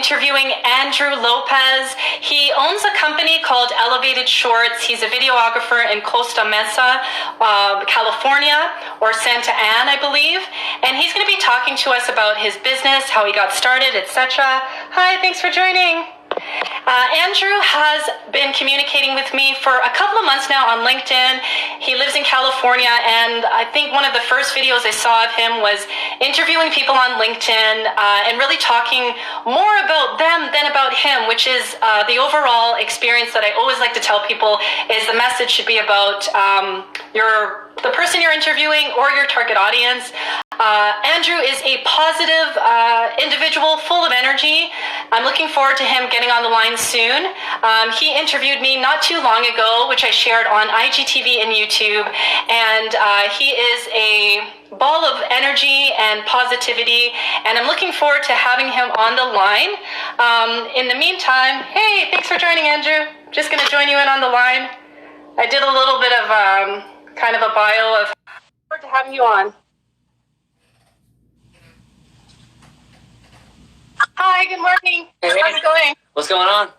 interviewing Andrew Lopez. He owns a company called Elevated Shorts. He's a videographer in Costa Mesa, California, or Santa Ana, I believe. And he's going to be talking to us about his business, how he got started, etc. Hi, thanks for joining. Andrew has been communicating with me for a couple of months now on LinkedIn. He lives in California, and I think one of the first videos I saw of him was interviewing people on LinkedIn and really talking more about them than about him, which is the overall experience that I always like to tell people is the message should be about the person you're interviewing or your target audience. Andrew is a positive individual full of energy. I'm looking forward to him getting on the line soon. He interviewed me not too long ago, which I shared on IGTV and YouTube, and he is a ball of energy and positivity, and I'm looking forward to having him on the line. In the meantime, hey, thanks for joining, Andrew. Just going to join you in on the line. I did a little bit of kind of a bio of forward to having you on. Hi, good morning. Hey, how's it going? What's going on?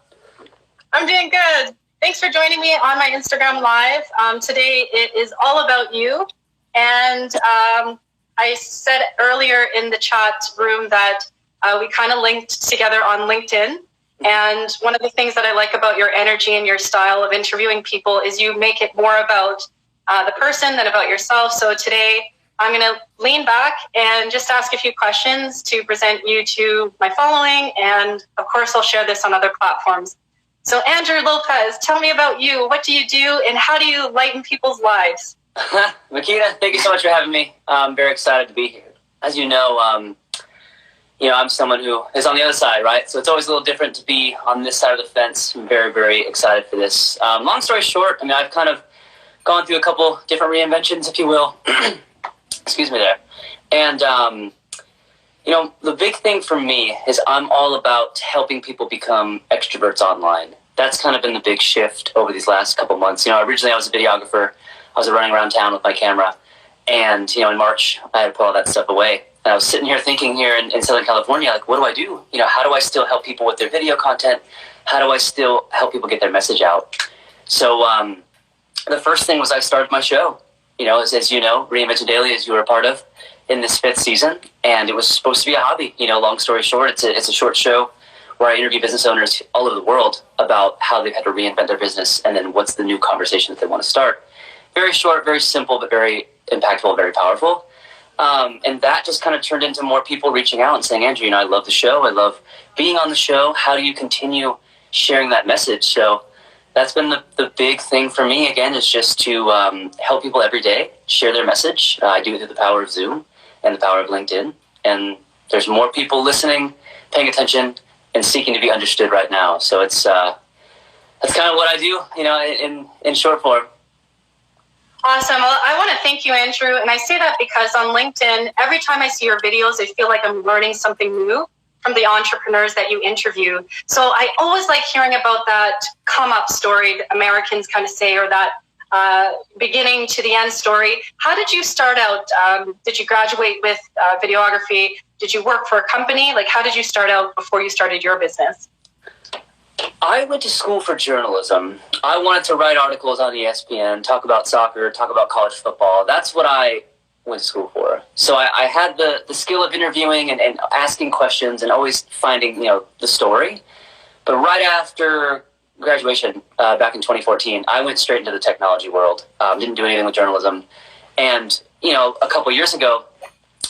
I'm doing good. Thanks for joining me on my Instagram Live. Today it is all about you. And I said earlier in the chat room that we kind of linked together on LinkedIn. And one of the things that I like about your energy and your style of interviewing people is you make it more about the person than about yourself. So today I'm going to lean back and just ask a few questions to present you to my following. And of course, I'll share this on other platforms. So Andrew Lopez, tell me about you. What do you do and how do you lighten people's lives? Makita, thank you so much for having me. I'm very excited to be here. As you know, I'm someone who is on the other side, right? So it's always a little different to be on this side of the fence. I'm very, very excited for this. Long story short, I've kind of gone through a couple different reinventions, if you will. Excuse me there. And, the big thing for me is I'm all about helping people become extroverts online. That's kind of been the big shift over these last couple months. Originally I was a videographer. I was running around town with my camera. And, in March, I had to put all that stuff away. And I was sitting here thinking here in Southern California, like, what do I do? How do I still help people with their video content? How do I still help people get their message out? So the first thing was I started my show. As you know, Reinvented Daily, as you were a part of, in this 5th season, and it was supposed to be a hobby. Long story short, it's a short show where I interview business owners all over the world about how they've had to reinvent their business and then what's the new conversation that they want to start. Very short, very simple, but very impactful, very powerful. And that just kind of turned into more people reaching out and saying, Andrew, I love the show. I love being on the show. How do you continue sharing that message? So that's been the big thing for me, again, is just to help people every day share their message. I do it through the power of Zoom and the power of LinkedIn. And there's more people listening, paying attention, and seeking to be understood right now. So that's kind of what I do, in short form. Awesome. Well, I want to thank you, Andrew. And I say that because on LinkedIn, every time I see your videos, I feel like I'm learning something new from the entrepreneurs that you interview. So I always like hearing about that come up story that Americans kind of say, or that beginning to the end story. How did you start out? Did you graduate with videography? Did you work for a company? Like, how did you start out before you started your business? I went to school for journalism. I wanted to write articles on ESPN, talk about soccer, talk about college football. That's what I went to school for. So I had the skill of interviewing and asking questions and always finding, the story. But right after graduation, back in 2014, I went straight into the technology world. Didn't do anything with journalism. And, a couple years ago,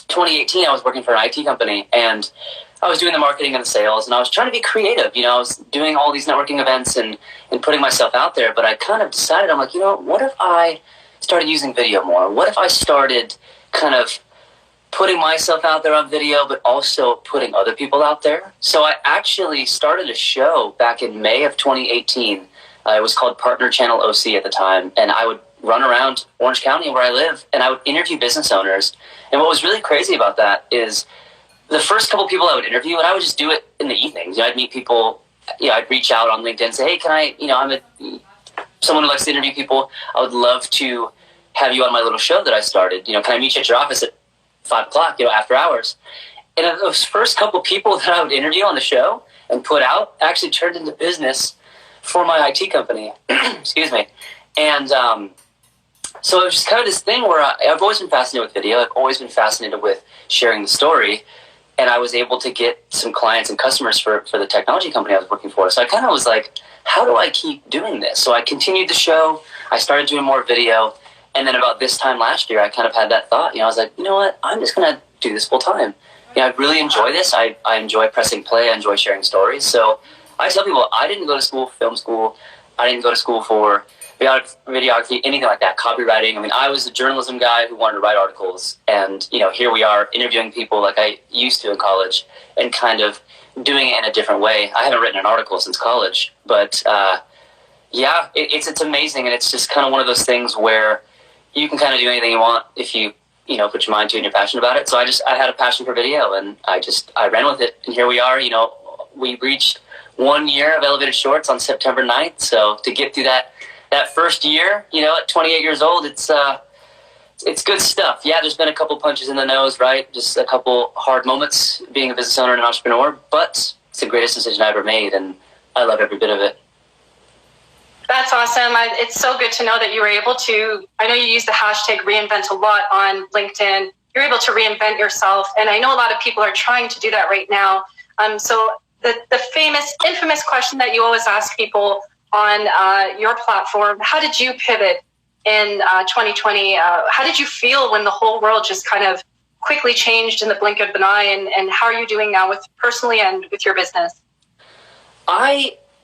2018, I was working for an IT company, and I was doing the marketing and the sales, and I was trying to be creative. I was doing all these networking events and putting myself out there, but I kind of decided, I'm like, what if I started using video more? What if I started kind of putting myself out there on video, but also putting other people out there? So I actually started a show back in May of 2018. It was called Partner Channel OC at the time, and I would run around Orange County where I live, and I would interview business owners. And what was really crazy about that is the first couple people I would interview, and I would just do it in the evenings. I'd meet people, I'd reach out on LinkedIn and say, hey, can I, I'm someone who likes to interview people. I would love to have you on my little show that I started. Can I meet you at your office at 5 o'clock, after hours? And those first couple people that I would interview on the show and put out actually turned into business for my IT company. Excuse me. And so it was just kind of this thing where I've always been fascinated with video. I've always been fascinated with sharing the story. And I was able to get some clients and customers for the technology company I was working for. So I kind of was like, how do I keep doing this? So I continued the show. I started doing more video. And then about this time last year, I kind of had that thought. I was like, you know what? I'm just going to do this full time. I really enjoy this. I enjoy pressing play. I enjoy sharing stories. So I tell people I didn't go to school, film school. I didn't go to school for videography, anything like that, copywriting. I mean, I was a journalism guy who wanted to write articles. And, here we are interviewing people like I used to in college and kind of doing it in a different way. I haven't written an article since college. But, it's amazing. And it's just kind of one of those things where you can kind of do anything you want if you put your mind to it and you're passionate about it. So I had a passion for video and I ran with it. And here we are, we reached 1 year of Elevated Shorts on September 9th. So to get through that first year, at 28 years old, it's good stuff. Yeah, there's been a couple punches in the nose, right? Just a couple hard moments being a business owner and an entrepreneur, but it's the greatest decision I ever made. And I love every bit of it. That's awesome. It's so good to know that you were able to, I know you use the hashtag reinvent a lot on LinkedIn. You're able to reinvent yourself. And I know a lot of people are trying to do that right now. So the infamous question that you always ask people on your platform, how did you pivot in 2020? How did you feel when the whole world just kind of quickly changed in the blink of an eye? And how are you doing now with personally and with your business?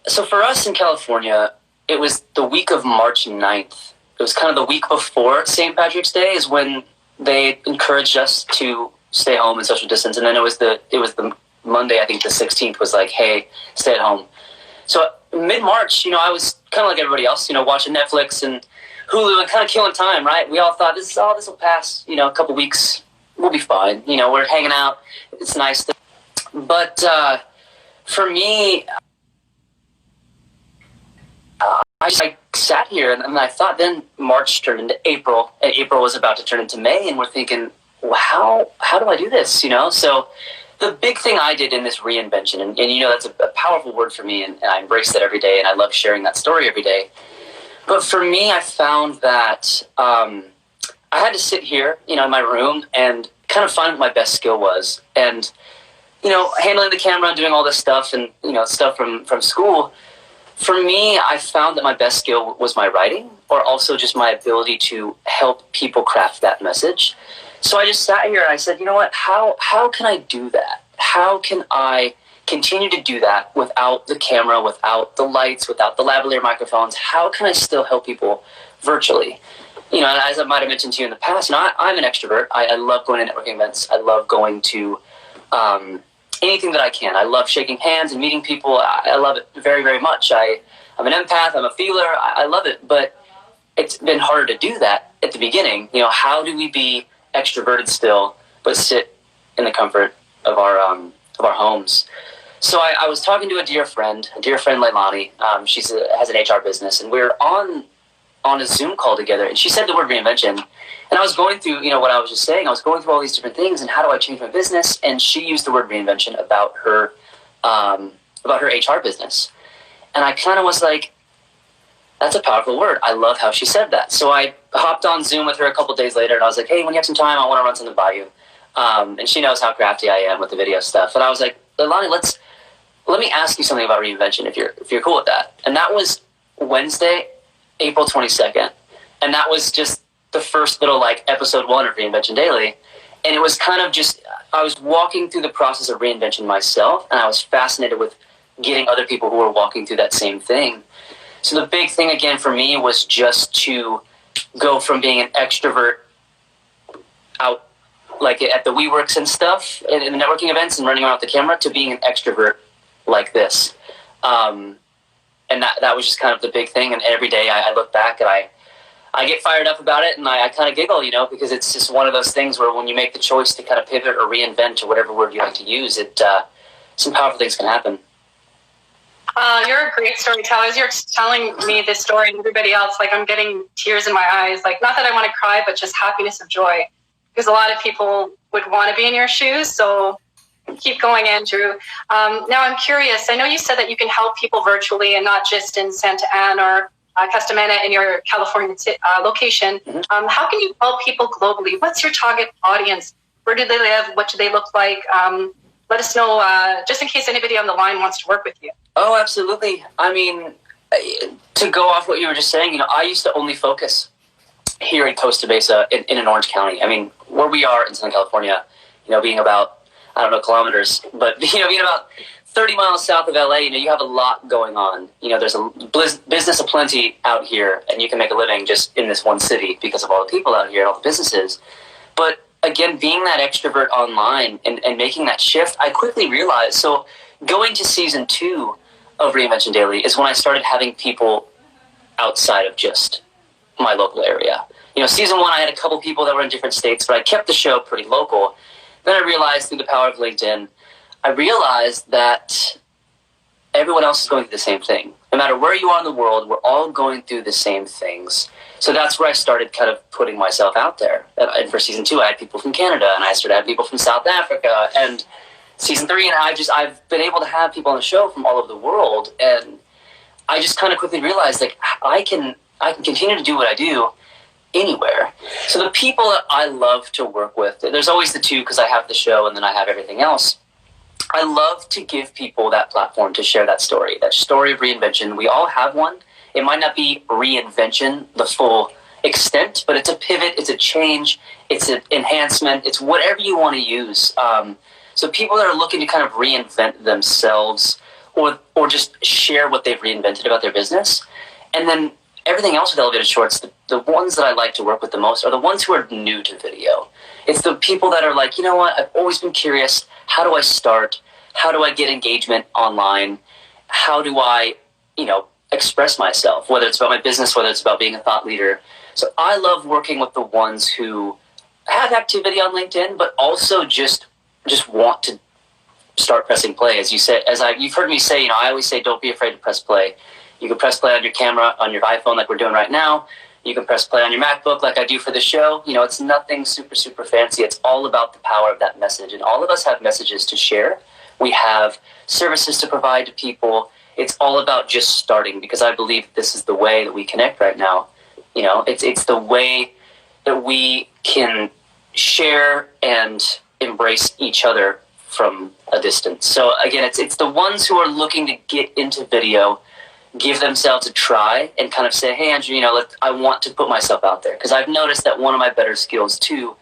So for us in California, it was the week of March 9th. It was kind of the week before St. Patrick's Day is when they encouraged us to stay home and social distance. And then it was the Monday, I think the 16th was like, hey, stay at home. So mid-March, I was kind of like everybody else, watching Netflix and Hulu and kind of killing time, right? We all thought this will pass, a couple weeks, we'll be fine. We're hanging out. It's nice. But for me, I sat here and I thought then March turned into April and April was about to turn into May. And we're thinking, well, how do I do this? So the big thing I did in this reinvention, and that's a powerful word for me, and I embrace that every day, and I love sharing that story every day. But for me, I found that I had to sit here, in my room and kind of find what my best skill was. And, handling the camera and doing all this stuff and, stuff from school, for me, I found that my best skill was my writing, or also just my ability to help people craft that message. So I just sat here and I said, you know what, how can I do that? How can I continue to do that without the camera, without the lights, without the lavalier microphones? How can I still help people virtually? As I might have mentioned to you in the past, I'm an extrovert. I love going to networking events. I love going to anything that I can. I love shaking hands and meeting people. I love it very, very much. I'm an empath. I'm a feeler. I love it. But it's been harder to do that at the beginning. How do we be extroverted still, but sit in the comfort of our homes? So I was talking to a dear friend Leilani. She has an HR business, and we were on a Zoom call together, and she said the word reinvention. And I was going through, what I was just saying. I was going through all these different things, and how do I change my business? And she used the word reinvention about her HR business. And I kind of was like, that's a powerful word. I love how she said that. So I hopped on Zoom with her a couple days later, and I was like, hey, when you have some time, I want to run something by you. And she knows how crafty I am with the video stuff. And I was like, Leilani, let me ask you something about reinvention if you're cool with that. And that was Wednesday, April 22nd. And that was just the first little episode 1 of Reinvention Daily. And it was kind of just, I was walking through the process of reinvention myself, and I was fascinated with getting other people who were walking through that same thing. So the big thing again for me was just to go from being an extrovert out at the WeWorks and stuff and in the networking events and running around with the camera to being an extrovert like this. And that was just kind of the big thing. And every day I look back and I get fired up about it, and I kind of giggle, because it's just one of those things where when you make the choice to kind of pivot or reinvent or whatever word you like to use, some powerful things can happen. You're a great storyteller. As you're telling me this story and everybody else, I'm getting tears in my eyes. Not that I want to cry, but just happiness of joy. Because a lot of people would want to be in your shoes. So Keep going, Andrew. Now I'm curious. I know you said that you can help people virtually and not just in Santa Ana or Castamena in your California location. Mm-hmm. How can you help people globally? What's your target audience? Where do they live? What do they look like? Let us know, just in case anybody on the line wants to work with you. Oh, absolutely. I mean, to go off what you were just saying, I used to only focus here in Costa Mesa in Orange County. I mean, where we are in Southern California, being about, I don't know, kilometers, but, being about 30 miles south of LA, you have a lot going on. There's a business aplenty out here, and you can make a living just in this one city because of all the people out here and all the businesses. But again, being that extrovert online and making that shift, I quickly realized, so going to season 2 of Reinvention Daily is when I started having people outside of just my local area. Season 1, I had a couple people that were in different states, but I kept the show pretty local. Then I realized through the power of LinkedIn, I realized that everyone else is going through the same thing. No matter where you are in the world, we're all going through the same things. So that's where I started kind of putting myself out there. And for season 2, I had people from Canada, and I started having people from South Africa. And season 3, and I've been able to have people on the show from all over the world. And I just kind of quickly realized, like, I can continue to do what I do anywhere. So the people that I love to work with, there's always the two because I have the show and then I have everything else. I love to give people that platform to share that story of reinvention. We all have one. It might not be reinvention, the full extent, but it's a pivot, it's a change, it's an enhancement, it's whatever you want to use. So people that are looking to kind of reinvent themselves or just share what they've reinvented about their business. And then everything else with Elevated Shorts, the ones that I like to work with the most are the ones who are new to video. It's the people that are like, you know what, I've always been curious. How do I start? How do I get engagement online? How do I, express myself, whether it's about my business, whether it's about being a thought leader. So I love working with the ones who have activity on LinkedIn, but also just want to start pressing play. As you said, you've heard me say, I always say, don't be afraid to press play. You can press play on your camera, on your iPhone like we're doing right now. You can press play on your MacBook like I do for the show. It's nothing super, super fancy. It's all about the power of that message. And all of us have messages to share. We have services to provide to people. It's all about just starting, because I believe this is the way that we connect right now. It's the way that we can share and embrace each other from a distance. So again, it's the ones who are looking to get into video, give themselves a try, and kind of say, hey, Andrew, I want to put myself out there. Because I've noticed that one of my better skills, too,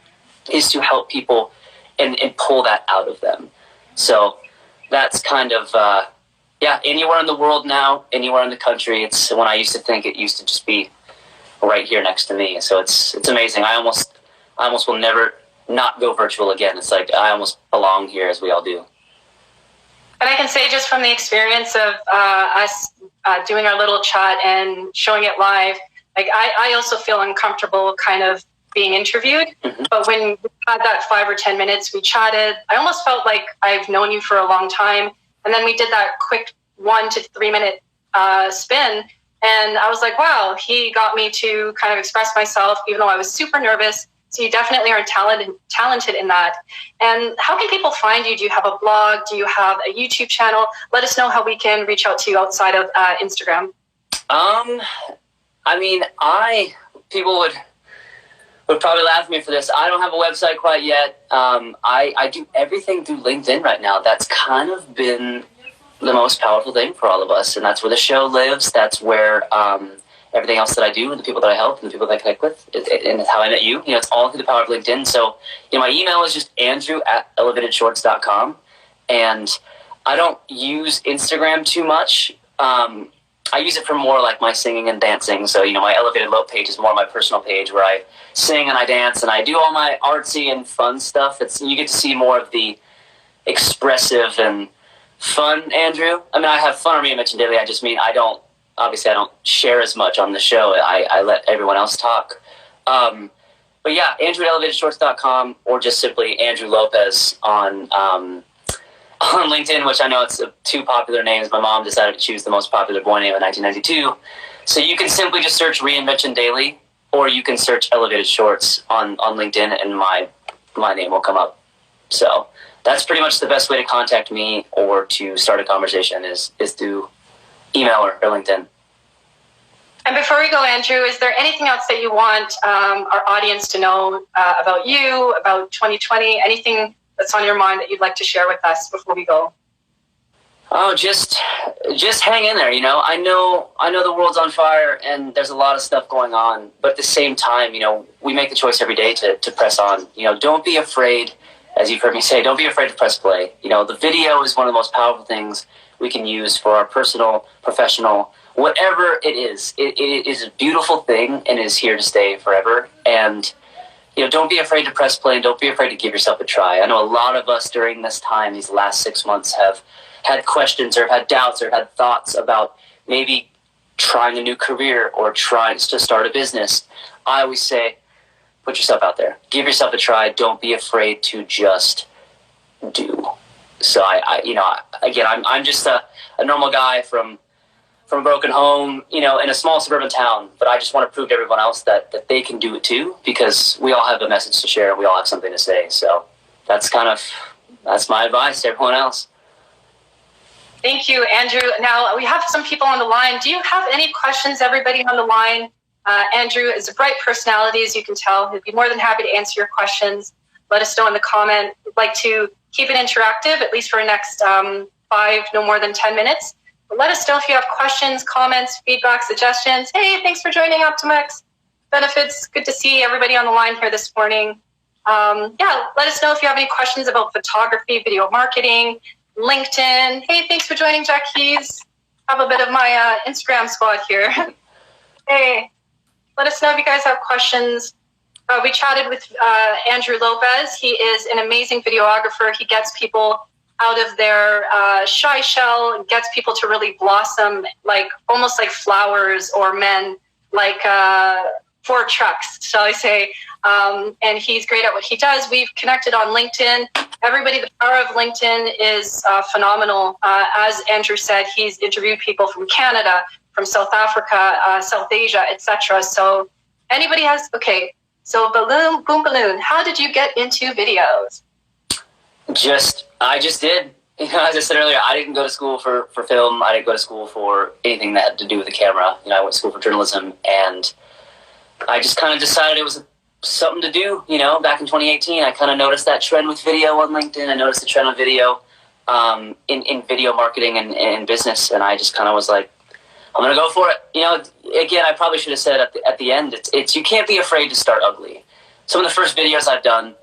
is to help people and pull that out of them. So that's kind of, anywhere in the world now, anywhere in the country. It's when I used to think it used to just be right here next to me. So it's amazing. I almost will never not go virtual again. It's like I almost belong here, as we all do. And I can say, just from the experience of us doing our little chat and showing it live, like I also feel uncomfortable kind of being interviewed. Mm-hmm. But when we had that 5 or 10 minutes, we chatted. I almost felt like I've known you for a long time. And then we did that quick 1 to 3 minute spin. And I was like, wow, he got me to kind of express myself, even though I was super nervous. So you definitely are talented in that. And how can people find you? Do you have a blog? Do you have a YouTube channel? Let us know how we can reach out to you outside of Instagram. People would probably laugh at me for this. I don't have a website quite yet. I do everything through LinkedIn right now. That's kind of been the most powerful thing for all of us. And that's where the show lives. That's where everything else that I do and the people that I help and the people that I connect with, and it's how I met you. It's all through the power of LinkedIn. So, my email is just andrew@elevatedshorts.com. And I don't use Instagram too much. I use it for more like my singing and dancing. So, my Elevated Lope page is more my personal page where I sing and I dance and I do all my artsy and fun stuff. You get to see more of the expressive and fun Andrew. I have fun on Reinvention Daily. I don't share as much on the show. I let everyone else talk. But yeah, Andrew at elevatedshorts.com, or just simply Andrew Lopez on LinkedIn, which I know it's 2 popular names. My mom decided to choose the most popular boy name in 1992. So you can simply just search Reinvention Daily, or you can search Elevated Shorts on LinkedIn, and my name will come up. So that's pretty much the best way to contact me or to start a conversation is through email or LinkedIn. And before we go, Andrew, is there anything else that you want our audience to know about you, about 2020, anything that's on your mind that you'd like to share with us before we go? Oh, just hang in there. I know the world's on fire and there's a lot of stuff going on, but at the same time, we make the choice every day to press on. Don't be afraid, as you've heard me say, don't be afraid to press play. The video is one of the most powerful things we can use for our personal, professional, whatever it is. It is a beautiful thing and is here to stay forever. And don't be afraid to press play and don't be afraid to give yourself a try. I know a lot of us during this time, these last 6 months, have had questions or have had doubts or had thoughts about maybe trying a new career or trying to start a business. I always say, put yourself out there. Give yourself a try. Don't be afraid to just do. So I'm just a normal guy from a broken home, in a small suburban town, but I just want to prove to everyone else that they can do it too, because we all have a message to share and we all have something to say. So that's my advice to everyone else. Thank you, Andrew. Now, we have some people on the line. Do you have any questions, everybody on the line? Andrew is a bright personality, as you can tell. He'd be more than happy to answer your questions. Let us know in the comment. We'd like to keep it interactive, at least for the next 5, no more than 10 minutes. But let us know if you have questions, comments, feedback, suggestions. Hey, thanks for joining Optimex Benefits. Good to see everybody on the line here this morning. Let us know if you have any questions about photography, video marketing, LinkedIn. Hey, thanks for joining, Jack Keys. Have a bit of my Instagram squad here. Hey, let us know if you guys have questions. We chatted with Andrew Lopez. He is an amazing videographer. He gets people out of their shy shell and gets people to really blossom, almost like flowers, or men like for trucks, shall I say. And he's great at what he does. We've connected on LinkedIn. Everybody, the power of LinkedIn is phenomenal. As Andrew said, he's interviewed people from Canada, from South Africa, South Asia, etc. So anybody has, okay, so Boom Balloon, how did you get into videos? I just did. As I said earlier, I didn't go to school for film. I didn't go to school for anything that had to do with the camera. I went to school for journalism, and I just kind of decided it was something to do. Back in 2018, I kind of noticed that trend with video on LinkedIn. I noticed the trend on video in video marketing and in business, and I just kind of was like, I'm going to go for it. Again, I probably should have said at the end, it's you can't be afraid to start ugly. Some of the first videos I've done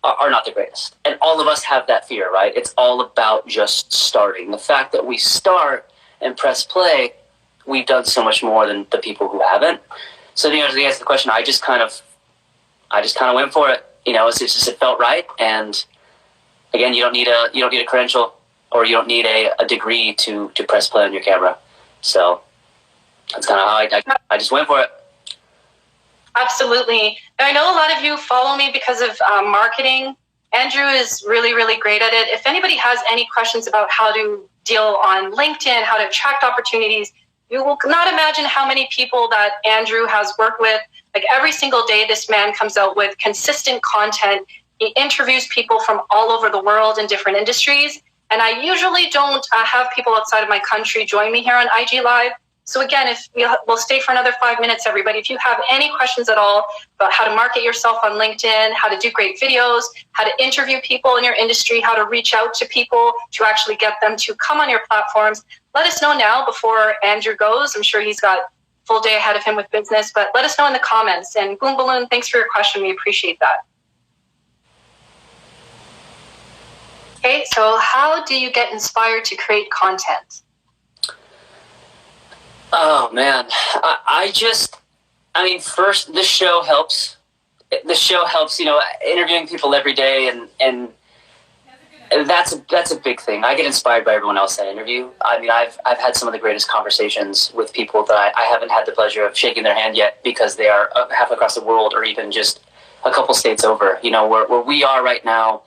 are not the greatest. And all of us have that fear, right? It's all about just starting. The fact that we start and press play, we've done so much more than the people who haven't. So to answer the question, I just kind of went for it. It felt right. And again, you don't need a credential, or you don't need a degree to press play on your camera. So that's kind of how I just went for it. Absolutely. Now, I know a lot of you follow me because of marketing. Andrew is really, really great at it. If anybody has any questions about how to deal on LinkedIn, how to attract opportunities, you will not imagine how many people that Andrew has worked with. Like every single day, this man comes out with consistent content. He interviews people from all over the world in different industries. And I usually don't have people outside of my country join me here on IG Live. So again, if we'll stay for another 5 minutes, everybody. If you have any questions at all about how to market yourself on LinkedIn, how to do great videos, how to interview people in your industry, how to reach out to people to actually get them to come on your platforms, let us know now before Andrew goes. I'm sure he's got a full day ahead of him with business, but let us know in the comments. And Boom Balloon, thanks for your question. We appreciate that. Okay, so how do you get inspired to create content? Oh, man. First, this show helps. The show helps, interviewing people every day, and that's a big thing. I get inspired by everyone else that I interview. I've had some of the greatest conversations with people that I haven't had the pleasure of shaking their hand yet because they are half across the world or even just a couple states over. Where we are right now,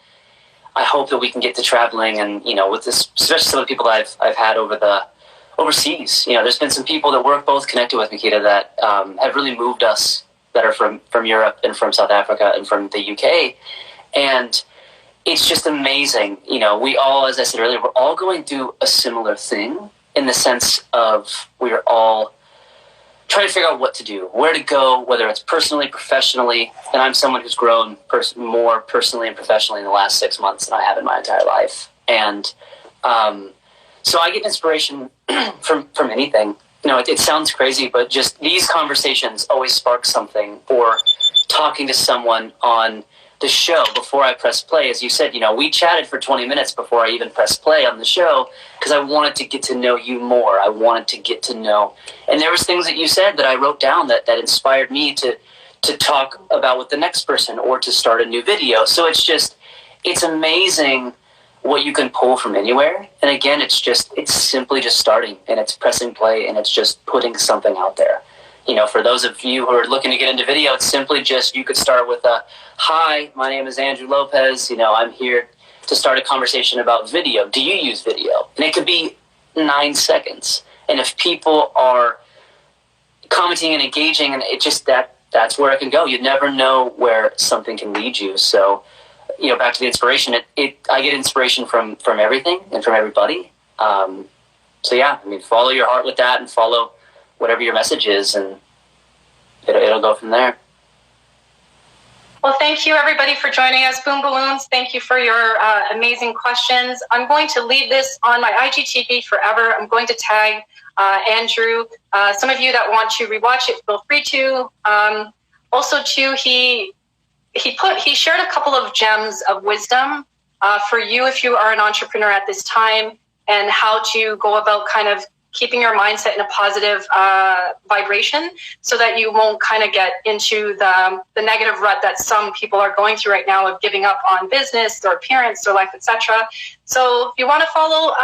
I hope that we can get to traveling and, with this, especially some of the people that I've had overseas. There's been some people that work both connected with Nikita that have really moved us, that are from Europe and from South Africa and from the UK. And it's just amazing. You know, we all, as I said earlier, we're all going through a similar thing in the sense of we're all trying to figure out what to do, where to go, whether it's personally, professionally. And I'm someone who's grown more personally and professionally in the last 6 months than I have in my entire life. And so I get inspiration from anything. You know, it sounds crazy, but just these conversations always spark something. Or talking to someone on the show before I press play. As you said, you know, we chatted for 20 minutes before I even pressed play on the show because I wanted to get to know you more. I wanted to get to know. And there was things that you said that I wrote down that inspired me to talk about with the next person or to start a new video. So it's amazing what you can pull from anywhere. And again, it's simply just starting, and it's pressing play, and it's just putting something out there. You know, for those of you who are looking to get into video, it's simply just, you could start with a, hi, my name is Andrew Lopez. You know, I'm here to start a conversation about video. Do you use video? And it could be 9 seconds. And if people are commenting and engaging, and it just, that's where it can go. You never know where something can lead you. So, you know, back to the inspiration, I get inspiration from everything and from everybody. So yeah, I mean, follow your heart with that and follow whatever your message is, and it'll go from there. Well, thank you everybody for joining us. Boom Balloons, thank you for your amazing questions. I'm going to leave this on my IGTV forever. I'm going to tag Andrew. Some of you that want to rewatch it, feel free to. Also too, he shared a couple of gems of wisdom for you if you are an entrepreneur at this time, and how to go about kind of keeping your mindset in a positive vibration so that you won't kind of get into the negative rut that some people are going through right now of giving up on business, their appearance, their life, etc. So if you want to follow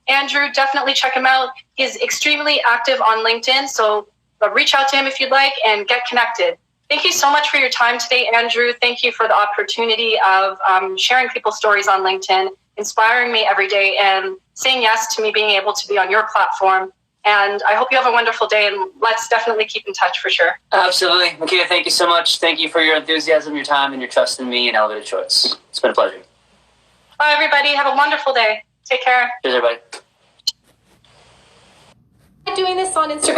Andrew, definitely check him out. He's extremely active on LinkedIn, so reach out to him if you'd like and get connected. Thank you so much for your time today, Andrew. Thank you for the opportunity of sharing people's stories on LinkedIn, inspiring me every day, and saying yes to me being able to be on your platform. And I hope you have a wonderful day, and let's definitely keep in touch for sure. Absolutely. Makita, thank you so much. Thank you for your enthusiasm, your time, and your trust in me and Elevated Shorts. It's been a pleasure. Bye, everybody. Have a wonderful day. Take care. Cheers, everybody. Doing this on Instagram.